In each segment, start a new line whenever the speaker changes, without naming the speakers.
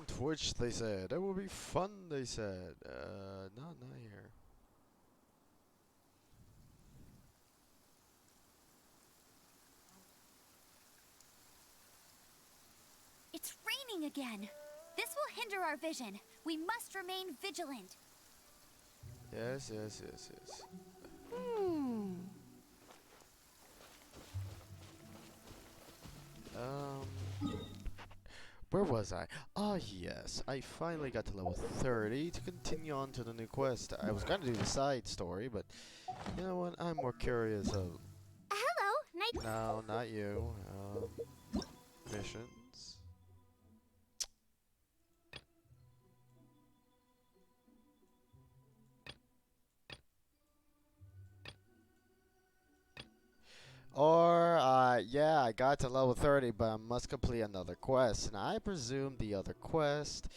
on Twitch, they said. It will be fun, they said. Not here.
It's raining again. This will hinder our vision. We must remain vigilant.
Yes. Um, where was I? Ah, yes. I finally got to level 30 to continue on to the new quest. I was gonna do the side story, but you know what? I'm more curious of...
Hello, night.
No, not you. Missions. Or, yeah, I got to level 30, but I must complete another quest. And I presume the other quest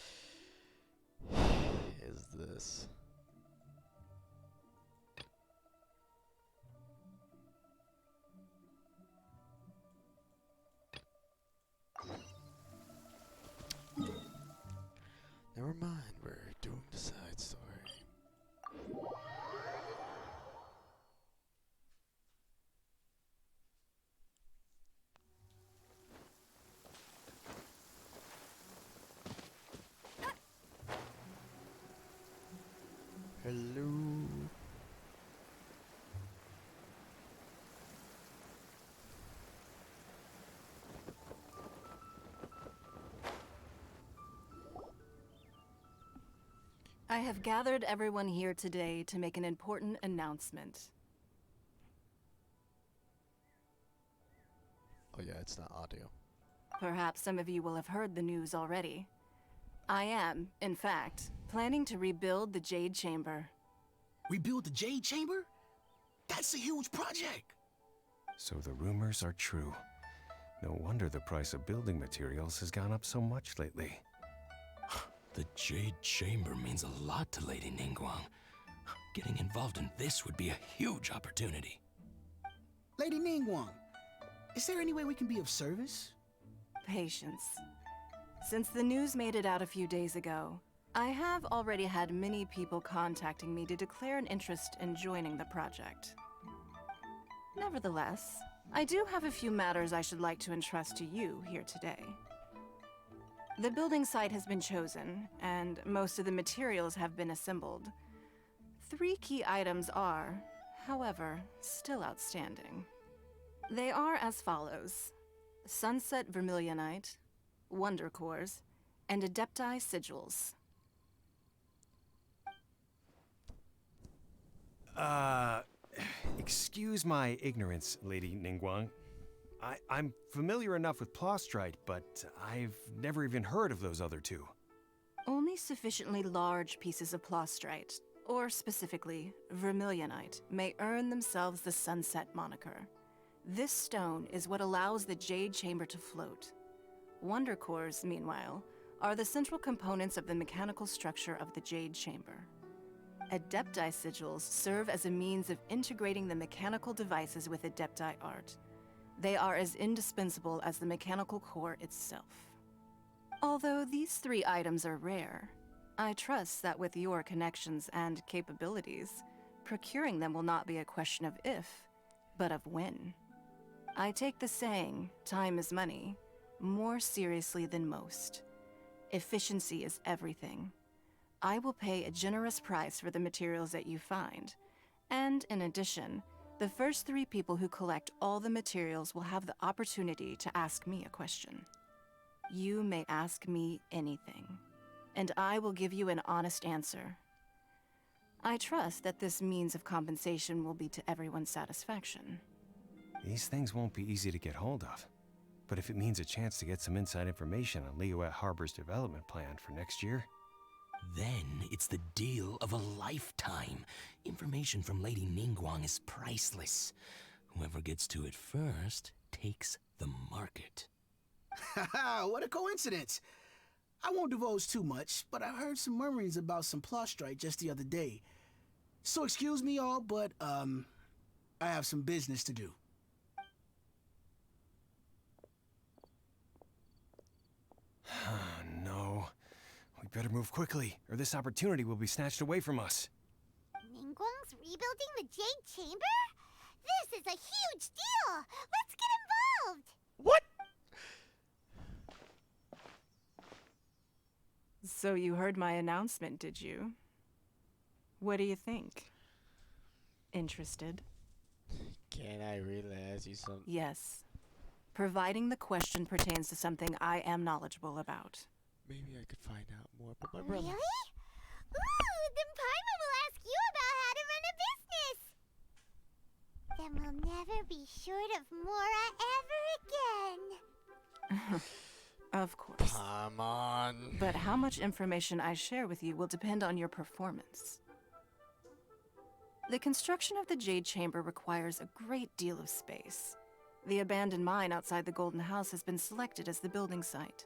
is this. Never mind, we're doing the side story. Hello.
I have gathered everyone here today to make an important announcement.
Oh yeah, it's not audio.
Perhaps some of you will have heard the news already. I am, in fact, planning to rebuild the Jade Chamber.
Rebuild the Jade Chamber? That's a huge project.
So the rumors are true. No wonder the price of building materials has gone up so much lately.
The Jade Chamber means a lot to Lady Ningguang. Getting involved in this would be a huge opportunity.
Lady Ningguang, is there any way we can be of service?
Patience. Since the news made it out a few days ago, I have already had many people contacting me to declare an interest in joining the project. Nevertheless, I do have a few matters I should like to entrust to you here today. The building site has been chosen, and most of the materials have been assembled. 3 key items are, however, still outstanding. They are as follows: Sunset Vermilionite, Wonder Cores, and Adepti Sigils.
Excuse my ignorance, Lady Ningguang. I'm familiar enough with Plostrite, but I've never even heard of those other two.
Only sufficiently large pieces of Plostrite, or specifically Vermilionite, may earn themselves the Sunset moniker. This stone is what allows the Jade Chamber to float. Wonder Cores, meanwhile, are the central components of the mechanical structure of the Jade Chamber. Adepti Sigils serve as a means of integrating the mechanical devices with Adepti art. They are as indispensable as the mechanical core itself. Although these 3 items are rare, I trust that with your connections and capabilities, procuring them will not be a question of if, but of when. I take the saying, time is money, more seriously than most. Efficiency is everything. I will pay a generous price for the materials that you find, and in addition, the first 3 people who collect all the materials will have the opportunity to ask me a question. You may ask me anything, and I will give you an honest answer. I trust that this means of compensation will be to everyone's satisfaction.
These things won't be easy to get hold of. But if it means a chance to get some inside information on Liyuet Harbor's development plan for next year...
Then it's the deal of a lifetime. Information from Lady Ningguang is priceless. Whoever gets to it first takes the market.
Haha, what a coincidence. I won't divulge too much, but I heard some murmurings about some Plostrite just the other day. So excuse me all, but, I have some business to do.
No. Better move quickly, or this opportunity will be snatched away from us.
Ningguang's rebuilding the Jade Chamber? This is a huge deal! Let's get involved!
What?
So you heard my announcement, did you? What do you think? Interested?
Can I really ask you something?
Yes. Providing the question pertains to something I am knowledgeable about.
Maybe I could find out more, but my brother.
Really? Ooh, then Paimon will ask you about how to run a business! Then we'll never be short of Mora ever again.
Of course.
Come on.
But how much information I share with you will depend on your performance. The construction of the Jade Chamber requires a great deal of space. The abandoned mine outside the Golden House has been selected as the building site.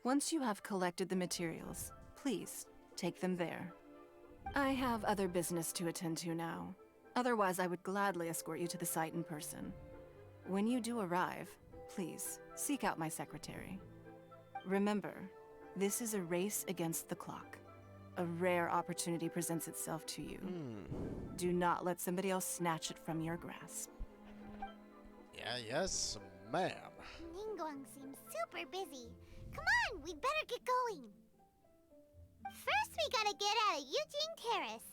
Once you have collected the materials, please take them there. I have other business to attend to now. Otherwise, I would gladly escort you to the site in person. When you do arrive, please seek out my secretary. Remember, this is a race against the clock. A rare opportunity presents itself to you. Do not let somebody else snatch it from your grasp.
Yeah, yes, ma'am.
Ningguang seems super busy. Come on, we better get going. First, we gotta get out of Eugene Terrace.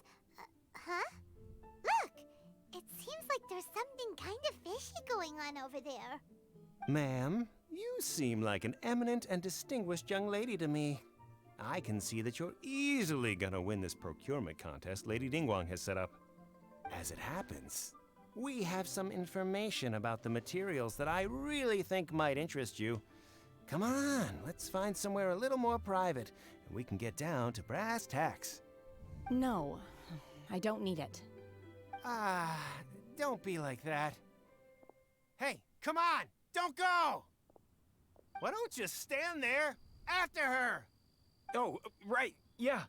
Huh? Look! It seems like there's something kind of fishy going on over there.
Ma'am, you seem like an eminent and distinguished young lady to me. I can see that you're easily gonna win this procurement contest Lady Ningguang has set up. As it happens, we have some information about the materials that I really think might interest you. Come on, let's find somewhere a little more private, and we can get down to brass tacks.
No, I don't need it.
Ah, don't be like that. Hey, come on, don't go! Why don't you stand there after her?
Oh, right, yeah.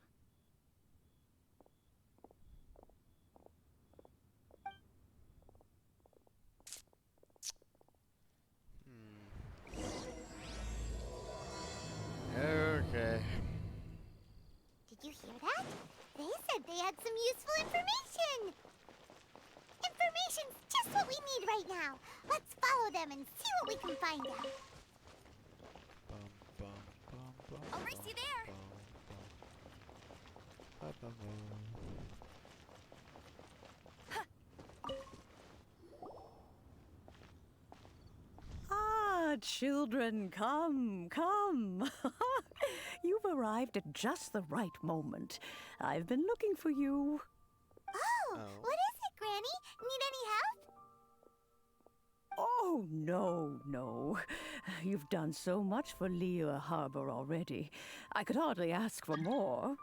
Okay.
Did you hear that? They said they had some useful information. Information's just what we need right now. Let's follow them and see what we can find out.
I'll race you there.
Ah, children, come, come. You've arrived at just the right moment. I've been looking for you.
Oh, what is it, Granny? Need any help?
Oh, no, no. You've done so much for Liyue Harbor already. I could hardly ask for more.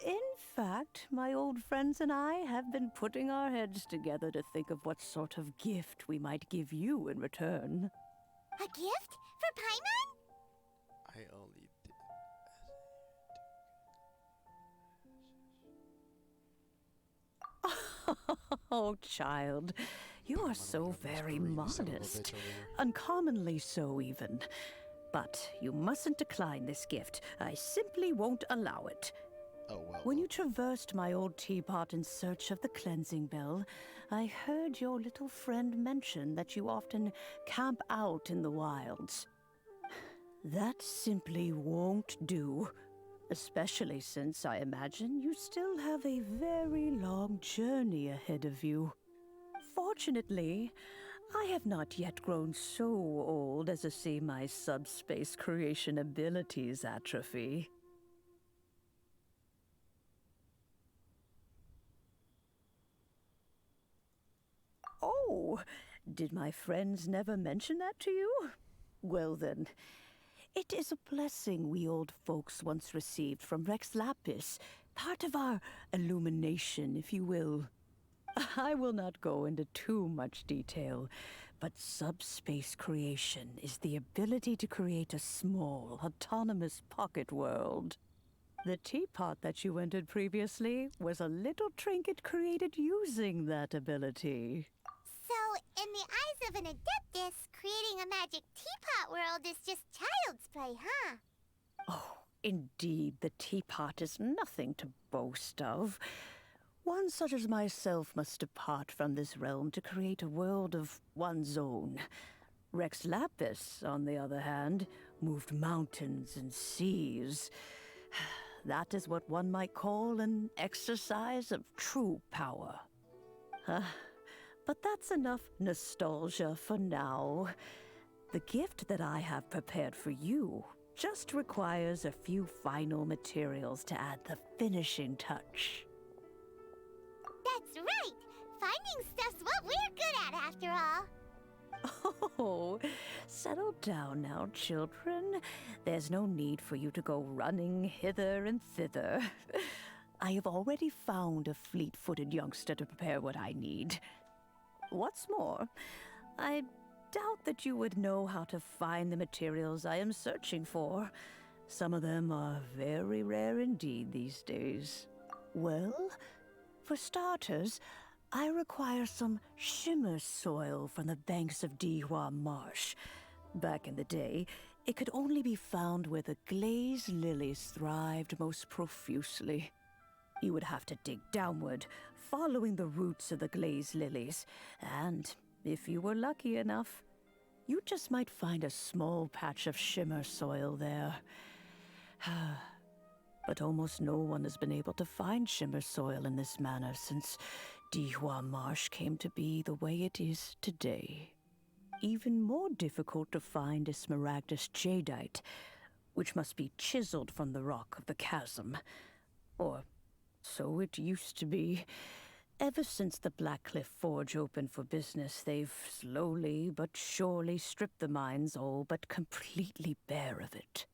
In fact, my old friends and I have been putting our heads together to think of what sort of gift we might give you in return.
A gift? For Paimon?
I only did.
Oh, child, you are so very modest. Uncommonly so, even. But you mustn't decline this gift. I simply won't allow it.
Oh, well.
When you traversed my old teapot in search of the cleansing bell, I heard your little friend mention that you often camp out in the wilds. That simply won't do. Especially since I imagine you still have a very long journey ahead of you. Fortunately, I have not yet grown so old as to see my subspace creation abilities atrophy. Oh, did my friends never mention that to you? Well then, it is a blessing we old folks once received from Rex Lapis, part of our illumination, if you will. I will not go into too much detail, but subspace creation is the ability to create a small, autonomous pocket world. The teapot that you entered previously was a little trinket created using that ability.
So, in the eyes of an adeptus, creating a magic teapot world is just child's play, huh?
Oh, Indeed, the teapot is nothing to boast of. One such as myself must depart from this realm to create a world of one's own. Rex Lapis, on the other hand, moved mountains and seas. That is what one might call an exercise of true power. But that's enough nostalgia for now. The gift that I have prepared for you just requires a few final materials to add the finishing touch.
That's right! Finding stuff's what we're good at, after all.
Oh, settle down now, children. There's no need for you to go running hither and thither. I have already found a fleet-footed youngster to prepare what I need. What's more, I doubt that you would know how to find the materials I am searching for. Some of them are very rare indeed these days. Well, for starters, I require some shimmer soil from the banks of Dihua Marsh. Back in the day, it could only be found where the glaze lilies thrived most profusely. You would have to dig downward, following the roots of the glaze lilies, and if you were lucky enough, you just might find a small patch of shimmer soil there. But almost no one has been able to find shimmer soil in this manner since Dihua Marsh came to be the way it is today. Even more difficult to find is smaragdus jadeite, which must be chiseled from the rock of the chasm. Or so it used to be. Ever since the Blackcliff Forge opened for business, they've slowly but surely stripped the mines all but completely bare of it.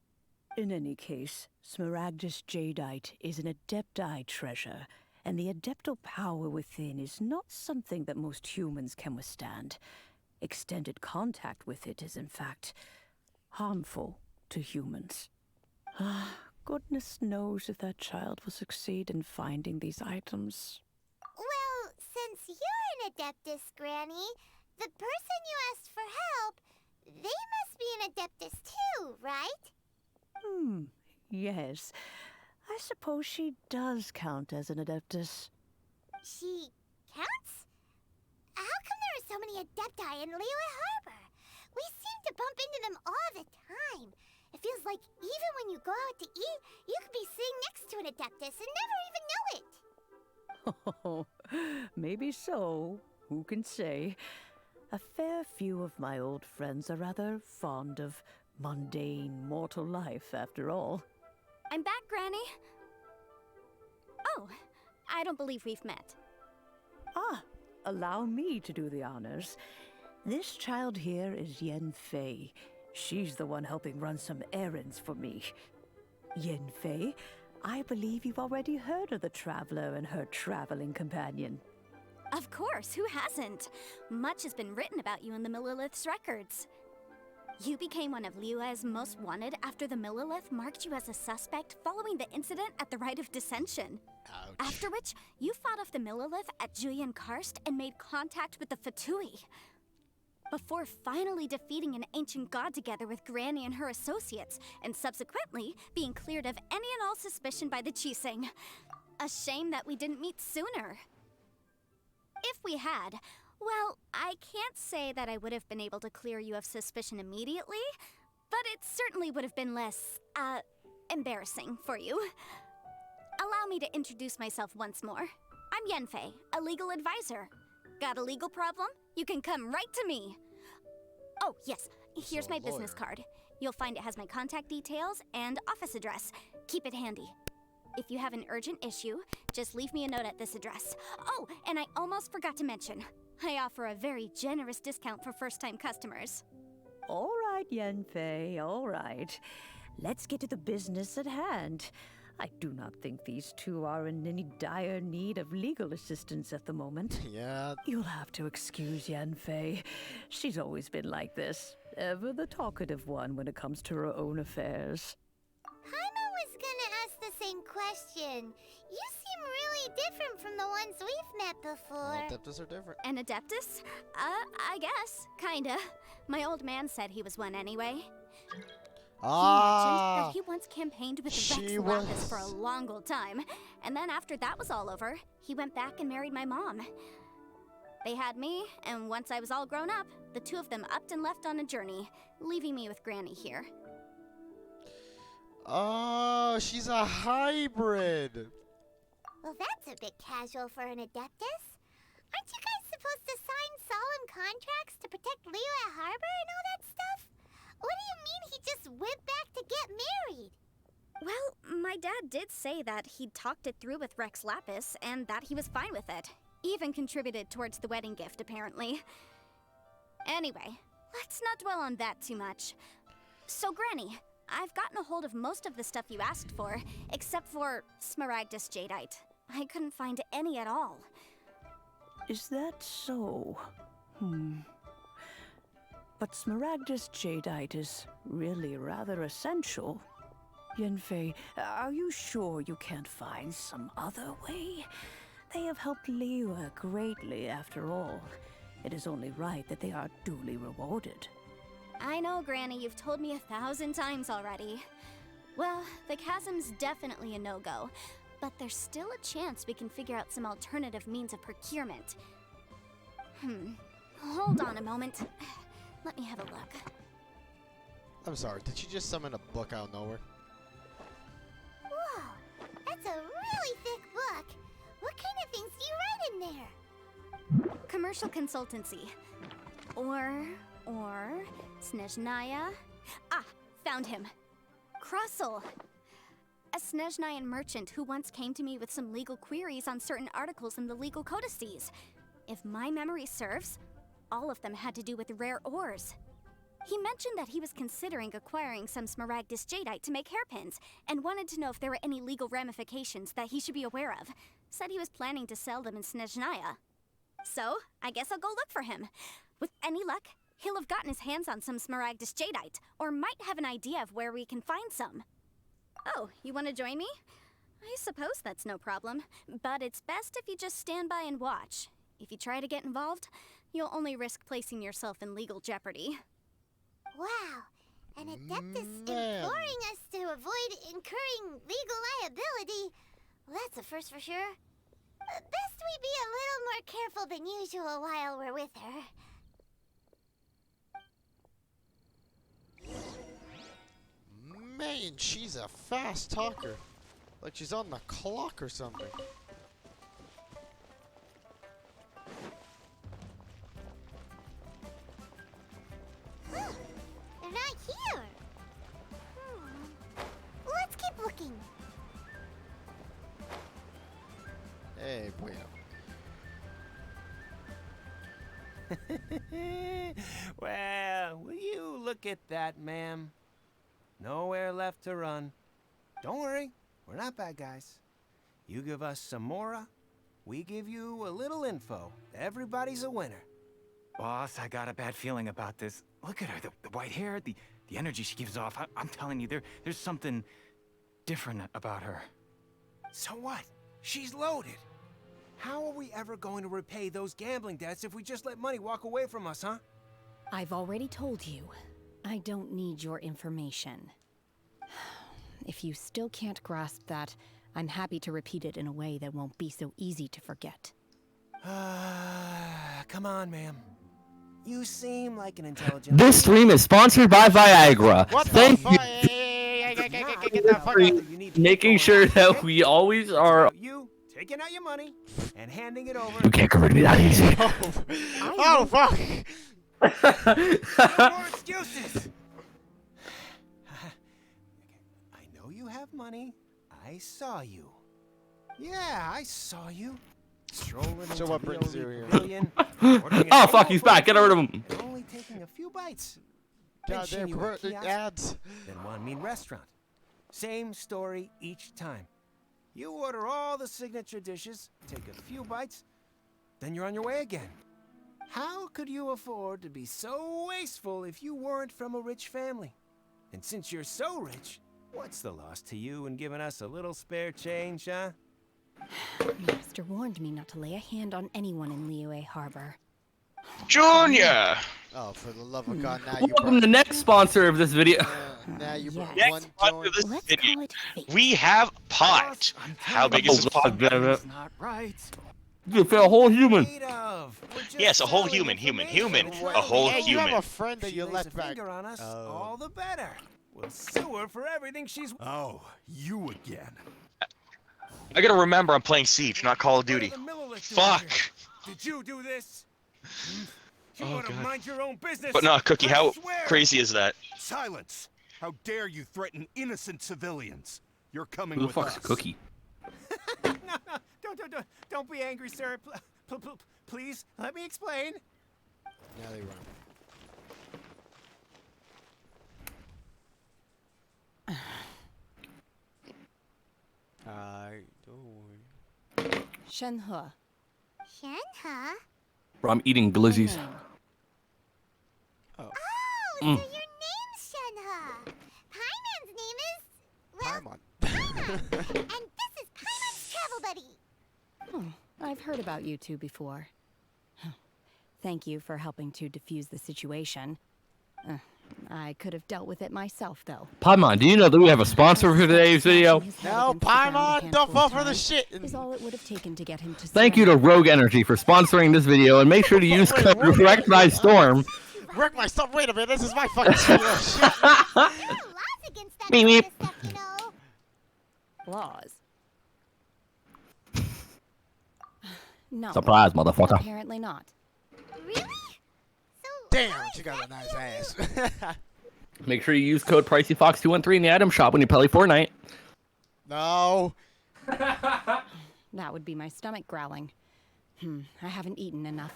In any case, smaragdus jadeite is an adepti treasure, and the adeptal power within is not something that most humans can withstand. Extended contact with it is, in fact, harmful to humans. Goodness knows if that child will succeed in finding these items.
Well, since you're an Adeptus, Granny, the person you asked for help, they must be an Adeptus too, right?
Yes. I suppose she does count as an Adeptus.
She counts? How come there are so many Adepti in Liyue Harbor? We seem to bump into them all the time. It feels like even when you go out to eat, you could be sitting next to an Adeptus and never even know it.
Oh, maybe so. Who can say? A fair few of my old friends are rather fond of mundane mortal life, after all.
I'm back, Granny. Oh, I don't believe we've met.
Allow me to do the honors. This child here is Yen Fei. She's the one helping run some errands for me. Yen Fei, I believe you've already heard of the Traveler and her traveling companion.
Of course, who hasn't? Much has been written about you in the Millilith's records. You became one of Liyue's most wanted after the Millilith marked you as a suspect following the incident at the Rite of Dissension.
Ouch.
After which, you fought off the Millilith at Julian Karst and made contact with the Fatui. Before finally defeating an ancient god together with Granny and her associates, and subsequently being cleared of any and all suspicion by the Chiseng. A shame that we didn't meet sooner. If we had, well, I can't say that I would have been able to clear you of suspicion immediately, but it certainly would have been less, embarrassing for you. Allow me to introduce myself once more. I'm Yenfei, a legal advisor. Got a legal problem? You can come right to me. Oh, yes, here's
So,
my business
lawyer.
card. You'll find it has my contact details and office address. Keep it handy. If you have an urgent issue, just leave me a note at this address. Oh, and I almost forgot to mention, I offer a very generous discount for first-time customers.
All right, Yen Fei, all right. Let's get to the business at hand. I do not think these two are in any dire need of legal assistance at the moment.
Yeah,
You'll have to excuse Yen Fei. She's always been like this, ever the talkative one when it comes to her own affairs.
Paimon was gonna ask the same question. You seem really different from the ones we've met before.
all Adeptus are different.
An Adeptus? I guess, kinda. My old man said he was one anyway. He mentioned
Ah,
that he once campaigned with
she
Rex Lapis for a
was-
long old time, and then after that was all over, he went back and married my mom. They had me, and once I was all grown up, the two of them upped and left on a journey, leaving me with Granny here.
Oh, she's a hybrid.
Well, that's a bit casual for an Adeptus. Aren't you guys supposed to sign solemn contracts to protect Liyue Harbor and all that stuff? What do you mean he just went back to get married?
Well, my dad did say that he'd talked it through with Rex Lapis, and that he was fine with it. Even contributed towards the wedding gift, apparently. Anyway, let's not dwell on that too much. So, Granny, I've gotten a hold of most of the stuff you asked for, except for Smaragdus Jadeite. I couldn't find any at all.
Is that so? But Smaragdus Jadeite is really rather essential. Yanfei, are you sure you can't find some other way? They have helped Liyue greatly, after all. It is only right that they are duly rewarded.
I know, Granny, you've told me 1,000 times already. Well, the chasm's definitely a no-go, but there's still a chance we can figure out some alternative means of procurement. Hold on a moment. Let me have a look.
I'm sorry, did you just summon a book out of nowhere?
Whoa, that's a really thick book. What kind of things do you write in there?
Commercial consultancy. Or Snezhnaya. Ah, found him. Crossel. A Snezhnayan merchant who once came to me with some legal queries on certain articles in the legal codices. If my memory serves, all of them had to do with rare ores. He mentioned that he was considering acquiring some Smaragdus Jadeite to make hairpins, and wanted to know if there were any legal ramifications that he should be aware of. Said he was planning to sell them in Snezhnaya. So, I guess I'll go look for him. With any luck, he'll have gotten his hands on some Smaragdus Jadeite, or might have an idea of where we can find some. Oh, you want to join me? I suppose that's no problem, but it's best if you just stand by and watch. If you try to get involved, you'll only risk placing yourself in legal jeopardy.
Wow, an Adeptus
Man.
imploring us to avoid incurring legal liability. Well, that's a first for sure. Best we be a little more careful than usual while we're with her.
Man, she's a fast talker. Like she's on the clock or something.
Huh, they're not here. Let's keep looking.
Hey, bueno.
Well, will you look at that, ma'am? Nowhere left to run. Don't worry, we're not bad guys. You give us some mora, we give you a little info. Everybody's a winner.
Boss, I got a bad feeling about this. Look at her, the white hair, the energy she gives off. I'm telling you, there's something different about her.
So what? She's loaded. How are we ever going to repay those gambling debts if we just let money walk away from us, huh?
I've already told you. I don't need your information. If you still can't grasp that, I'm happy to repeat it in a way that won't be so easy to forget.
Come on, ma'am. You seem like an intelligent...
This stream is sponsored by Viagra.
What
Thank
the
you.
fuck? Hey, get the fuck out.
Making sure that we always are.
You taking out your money and handing it over...
You can't get rid of me that easy.
Oh, fuck!
No more excuses! I know you have money. I saw you. Yeah, I saw you. Strolling
So
into
what
the
brings
Elite
you here?
Pavilion, ordering
Oh
a
fuck, he's
full
back. Get rid of
food,
him.
and only taking a few bites.
Goddamn
Pitching you a kiosk,
ads.
then one mean restaurant. Same story each time. You order all the signature dishes, take a few bites, then you're on your way again. How could you afford to be so wasteful if you weren't from a rich family? And since you're so rich, what's the loss to you in giving us a little spare change, huh?
Master warned me not to lay a hand on anyone in Liyue Harbor.
Junior!
Oh, for the love of God, now you
Welcome
brought...
to the next sponsor of this video.
now you brought
Yes.
one
Next
joint.
this
Let's
video,
call it fate.
we have pot. How big is this
Oh,
pot?
God damn it.
It's not right.
You feel a whole human.
Made of. We're just
Yes, a whole
selling
human,
information.
a whole
Hey, you have
human.
a friend that
She
you
lays
left
a
back.
finger on us,
Oh.
all the better. We'll sue her for everything she's.
Oh, you again.
I gotta remember I'm playing Siege, not Call of
What are
Duty.
the Millilith doing
Fuck!
here? Did you do this? You
Oh,
ought to
God.
mind your own business.
But no, Cookie,
I
how
swear.
crazy is that?
Silence! How dare you threaten innocent civilians? You're coming
Who the
with
fuck's
us.
Cookie?
No, don't be angry, sir. Please, let me explain.
Now they run. I don't.
Shenhe.
Shenhe?
Bro, I'm eating glizzies.
Oh.
Oh, so your name's Shenhe. Paimon's name is... well,
Paimon.
and this is Paimon's travel buddy.
I've heard about you two before. Thank you for helping to defuse the situation. I could have dealt with it myself, though.
Paimon, do you know that we have a sponsor for today's video?
No, Paimon, don't fall for the shit.
Is all it would have taken to get him to
Thank you to
surrender.
Rogue Energy for sponsoring this video, and make sure to use
Wait,
code
what?
Recognize Storm.
Wreck my stuff. Wait a minute, this is my fucking shit.
Laws against that
Meep,
kind
meep.
of stuff, you know.
Laws. No.
Surprise, motherfucker.
Apparently not.
Really? So
Damn,
how
she
is
got a
that
nice
legal?
ass.
Make sure you use code PriceyFox213 in the item shop when you play Fortnite.
No.
That would be my stomach growling. I haven't eaten enough.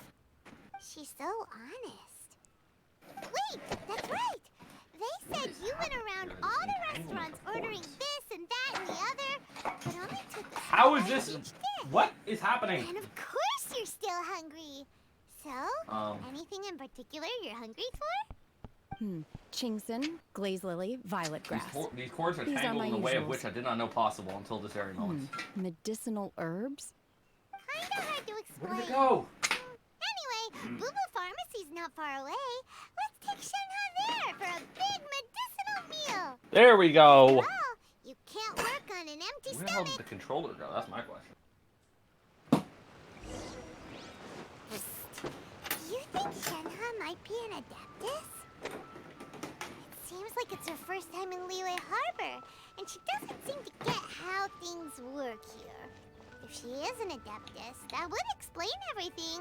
She's so honest. Wait, that's right. They said you went around all the restaurants ordering this and that and the other, but only took a
How
small
is
bite
this?
of each dish.
What is happening?
And of course you're still hungry. So, anything in particular you're hungry for?
Chingson, glaze lily, violet grass.
These cords are
These are
tangled
my
in a way of
usuals.
which I did not know possible until this very moment.
Medicinal herbs?
Kinda hard to explain.
Where did it go?
Anyway, Boo Boo Pharmacy's not far away. Let's take Shenhe there for a big medicinal meal.
There we go.
After all, you can't work on an empty
Where the hell did
stomach.
the controller go? That's my question.
Do you think Shenhe might be an adeptus? It seems like it's her first time in Liyue Harbor, and she doesn't seem to get how things work here. If she is an adeptus, that would explain everything.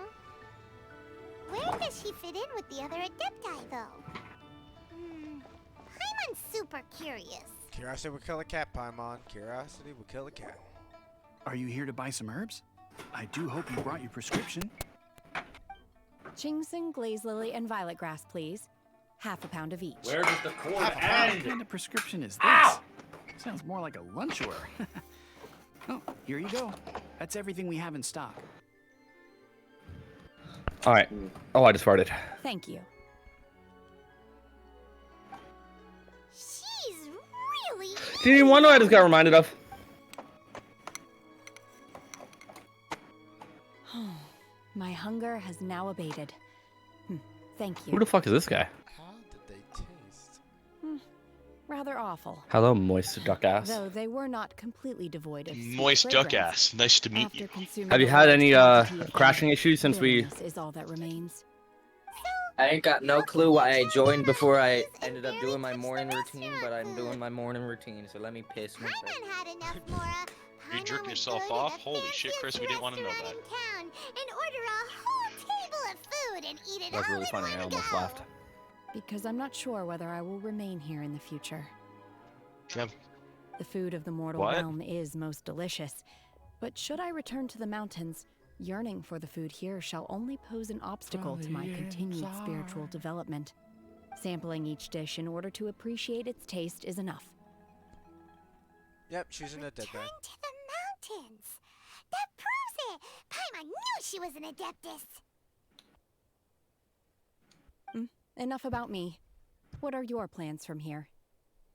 Where does she fit in with the other adepti, though? Paimon's super curious.
Curiosity will kill a cat, Paimon. Curiosity will kill a cat.
Are you here to buy some herbs? I do hope you brought your prescription.
Chingson, glaze lily, and violet grass, please. Half a pound of each.
Where does the cord
What
end?
kind of prescription is this?
Ow!
Sounds more like a lunch order. Oh, here you go. That's everything we have in stock.
All right. Oh, I just farted.
Thank you.
She's really...
Do you want to know what I just got reminded of?
My hunger has now abated. Thank
Who
you.
the fuck is this guy?
How did they taste?
Rather awful.
Hello, moist duck ass.
Though they were not completely devoid of sweet
Moist duck
fragrance.
ass. Nice to meet
After
you.
consuming
Have you
a
had
large
any
quantity of
crashing
food,
issues since we?
bitterness is all that remains.
I ain't got no clue why I joined before I ended up doing my morning routine, but I'm doing my morning routine, so let me piss myself.
Paimon had enough, Mora.
You
Paimon
jerking
would
yourself
go to
off?
the
Holy shit, Chris, we didn't want to know
restaurant
that.
in town and order a whole table of food and eat it
That was
all
really
in
funny. I
one
almost
go.
laughed.
Because I'm not sure whether I will remain here in the future.
Yeah.
The food of the mortal
What?
realm is most delicious, but should I return to the mountains, yearning for the food here shall only pose an obstacle to my continued spiritual development. Sampling each dish in order to appreciate its taste is enough.
Yep, she's in a dead
Return
band.
to the mountains. That proves it. Paimon knew she was an adeptus.
Enough about me. What are your plans from here?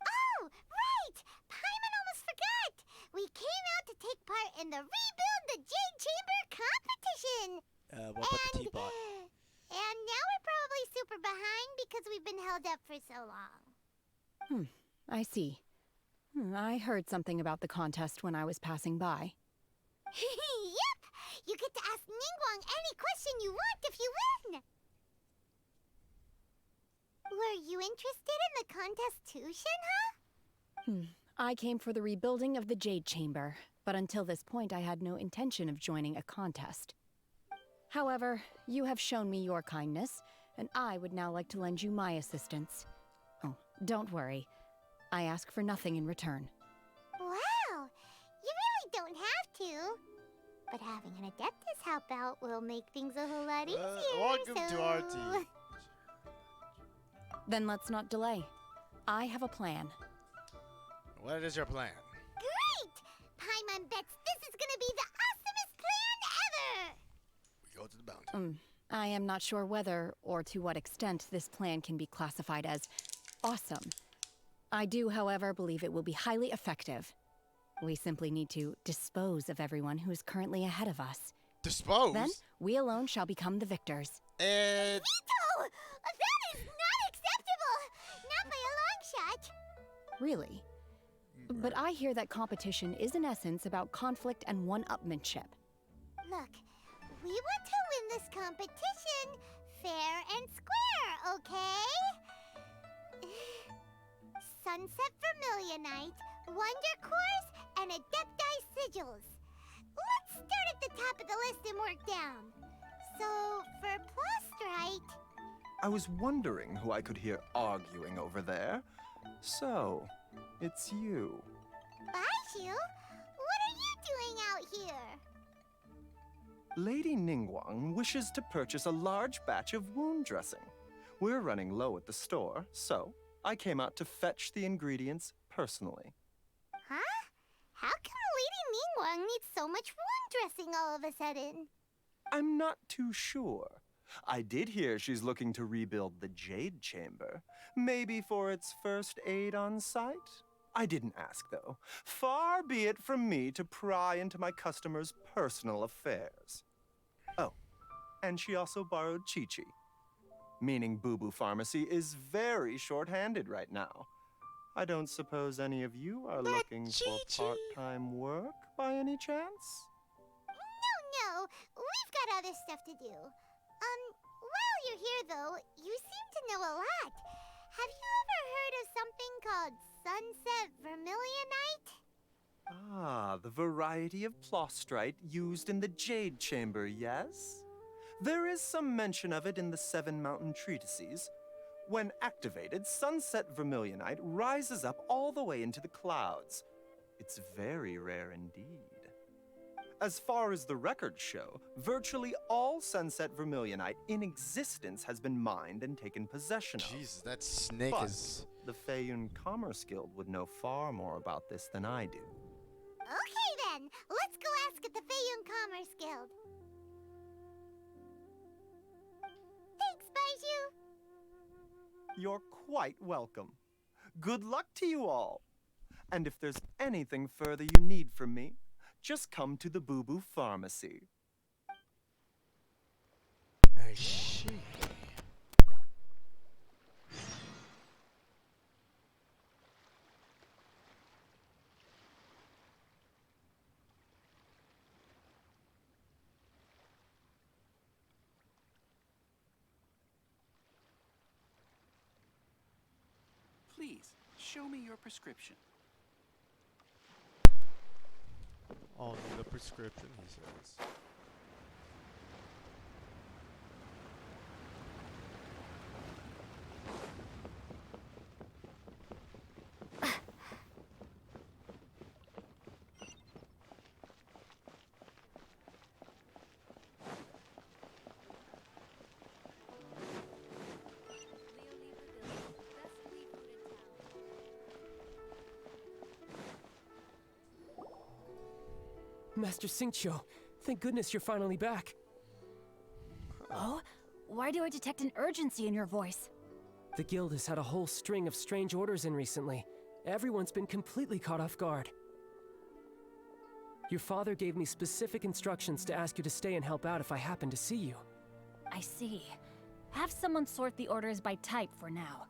Oh, right! Paimon almost forgot! We came out to take part in the Rebuild the Jade Chamber competition!
What about the teapot?
And held up for so long?
I see. I heard something about the contest when I was passing by.
Yep! You get to ask Ningguang any question you want if you win! Were you interested in the contest too, Shinha?
I came for the rebuilding of the Jade Chamber, but until this point I had no intention of joining a contest. However, you have shown me your kindness, and I would now like to lend you my assistance. Oh, don't worry. I ask for nothing in return.
Wow! You really don't have to. But having an Adeptus help out will make things a whole lot easier,
Welcome to our team.
Then let's not delay. I have a plan.
What is your plan?
Great! Paimon bets this is gonna be the awesomest plan ever!
We go to the bounty.
I am not sure whether or to what extent this plan can be classified as awesome. I do, however, believe it will be highly effective. We simply need to dispose of everyone who is currently ahead of us.
Dispose?
Then, we alone shall become the victors.
And...
Vito! That is not acceptable! Not by a long shot!
Really? But I hear that competition is in essence about conflict and one-upmanship.
Look, we want to win this competition fair and square, okay? Sunset Vermilionite, Wonder Cores, and Adepti Sigils. Let's start at the top of the list and work down. So, for Plostrite...
I was wondering who I could hear arguing over there. So, it's you.
Baishu? What are you doing out here?
Lady Ningguang wishes to purchase a large batch of wound dressing. We're running low at the store, so I came out to fetch the ingredients personally.
Huh? How come Lady Ningguang needs so much wound dressing all of a sudden?
I'm not too sure. I did hear she's looking to rebuild the Jade Chamber. Maybe for its first aid on site? I didn't ask, though. Far be it from me to pry into my customers' personal affairs. Oh, and she also borrowed Chi-Chi. Meaning Boo Boo Pharmacy is very short-handed right now. I don't suppose any of you are looking for part-time work by any chance?
No, we've got other stuff to do. While you're here, though, you seem to know a lot. Have you ever heard of something called Sunset Vermilionite?
Ah, the variety of plostrite used in the Jade Chamber, yes? There is some mention of it in the Seven Mountain Treatises. When activated, Sunset Vermilionite rises up all the way into the clouds. It's very rare indeed. As far as the records show, virtually all Sunset Vermilionite in existence has been mined and taken possession of.
Jesus, that snake
But
is...
the Feiyun Commerce Guild would know far more about this than I do.
Okay then, let's go ask at the Feiyun Commerce Guild. Thanks, Baiju.
You're quite welcome. Good luck to you all. And if there's anything further you need from me, just come to the Boo Boo Pharmacy.
I see.
Please, show me your prescription.
I'll need a prescription, he says.
Master Xingqiu, thank goodness you're finally back.
Oh? Why do I detect an urgency in your voice?
The guild has had a whole string of strange orders in recently. Everyone's been completely caught off guard. Your father gave me specific instructions to ask you to stay and help out if I happen to see you.
I see. Have someone sort the orders by type for now.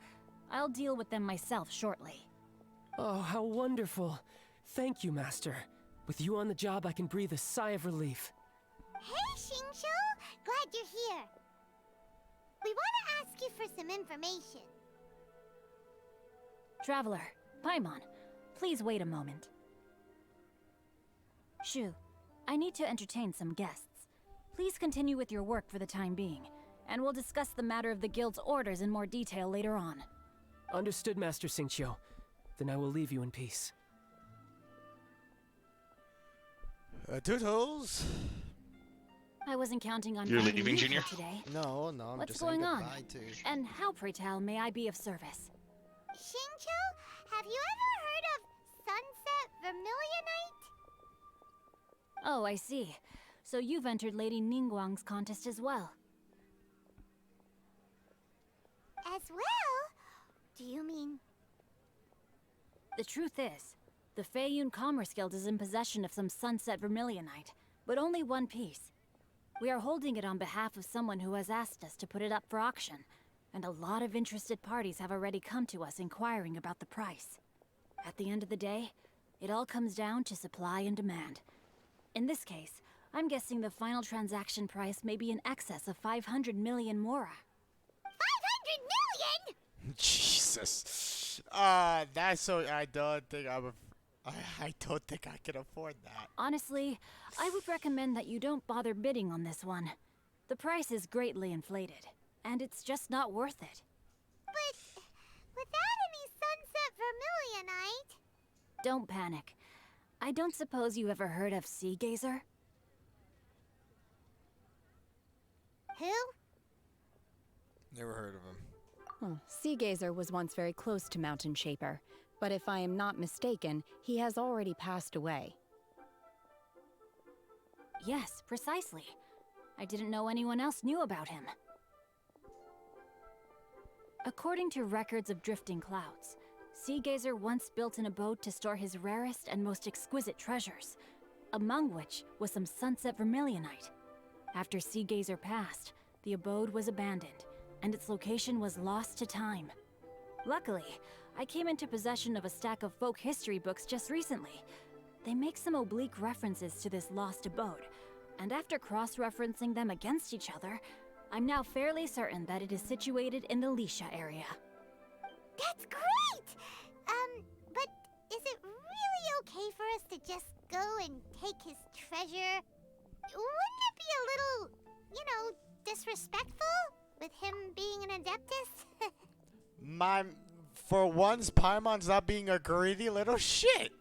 I'll deal with them myself shortly.
Oh, how wonderful. Thank you, Master. With you on the job, I can breathe a sigh of relief.
Hey, Xingqiu! Glad you're here. We want to ask you for some information.
Traveler, Paimon, please wait a moment. Shu, I need to entertain some guests. Please continue with your work for the time being, and we'll discuss the matter of the guild's orders in more detail later on.
Understood, Master Xingqiu. Then I will leave you in peace.
Toodles!
I wasn't counting on
You're
finding
leaving,
you
Junior?
here today.
No, I'm
What's
just
going
saying
on?
goodbye to...
And how, pray tell, may I be of service?
Xingqiu, have you ever heard of Sunset Vermilionite?
Oh, I see. So you've entered Lady Ningguang's contest as well.
As well? Do you mean...
The truth is, the Feiyun Commerce Guild is in possession of some Sunset Vermilionite, but only one piece. We are holding it on behalf of someone who has asked us to put it up for auction, and a lot of interested parties have already come to us inquiring about the price. At the end of the day, it all comes down to supply and demand. In this case, I'm guessing the final transaction price may be in excess of 500 million mora.
500 million?!
Jesus. That's so... I don't think I don't think I can afford that.
Honestly, I would recommend that you don't bother bidding on this one. The price is greatly inflated, and it's just not worth it.
But without any Sunset Vermilionite...
Don't panic. I don't suppose you ever heard of Sea Gazer?
Who?
Never heard of him.
Oh, Sea Gazer was once very close to Mountain Shaper, but if I am not mistaken, he has already passed away. Yes, precisely. I didn't know anyone else knew about him. According to records of drifting clouds, Sea Gazer once built an abode to store his rarest and most exquisite treasures, among which was some Sunset Vermilionite. After Sea Gazer passed, the abode was abandoned, and its location was lost to time. Luckily, I came into possession of a stack of folk history books just recently. They make some oblique references to this lost abode, and after cross-referencing them against each other, I'm now fairly certain that it is situated in the Lisha area.
That's great! But is it really okay for us to just go and take his treasure? Wouldn't it be a little, disrespectful? With him being an Adeptus?
For once, Paimon's not being a greedy little shit.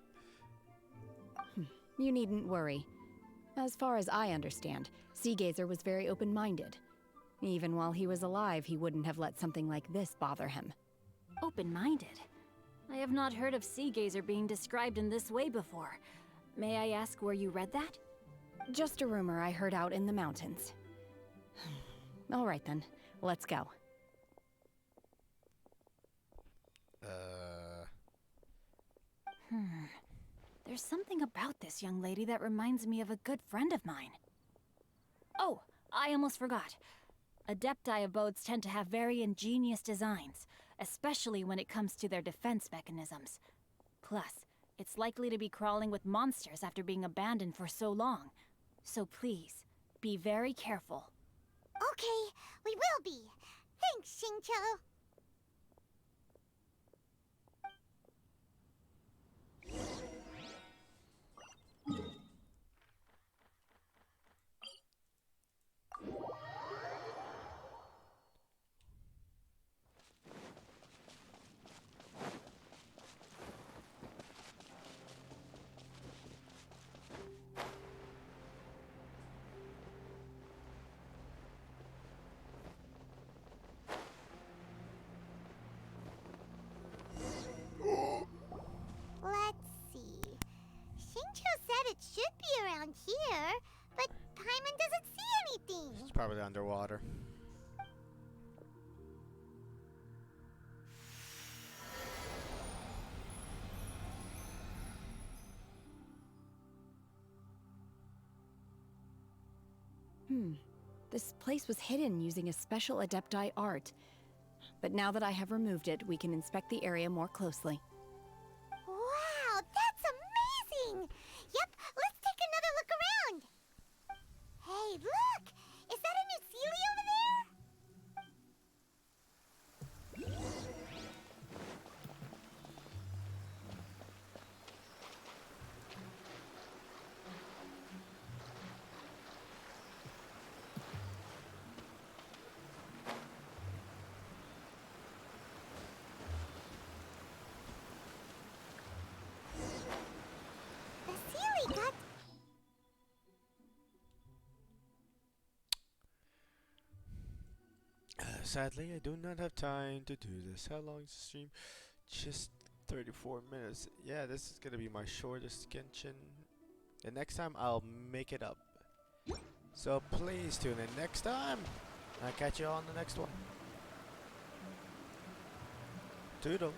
You needn't worry. As far as I understand, Sea Gazer was very open-minded. Even while he was alive, he wouldn't have let something like this bother him. Open-minded? I have not heard of Sea Gazer being described in this way before. May I ask where you read that? Just a rumor I heard out in the mountains. All right then, let's go. There's something about this young lady that reminds me of a good friend of mine. Oh, I almost forgot. Adepti abodes tend to have very ingenious designs, especially when it comes to their defense mechanisms. Plus, it's likely to be crawling with monsters after being abandoned for so long. So please, be very careful.
Okay, we will be. Thanks, Xingqiu. Let's see. Xingqiu said it should be around here, but Paimon doesn't see anything.
It's probably underwater.
This place was hidden using a special Adepti art. But now that I have removed it, we can inspect the area more closely.
Wow, that's amazing! Yep, let's take another look around. Hey, look! Is that a new Sealy over there? The Sealy got...
Sadly, I do not have time to do this. How long is the stream? Just 34 minutes. Yeah, this is gonna be my shortest Genshin. And next time I'll make it up. So please tune in next time. I'll catch you on the next one. Toodles.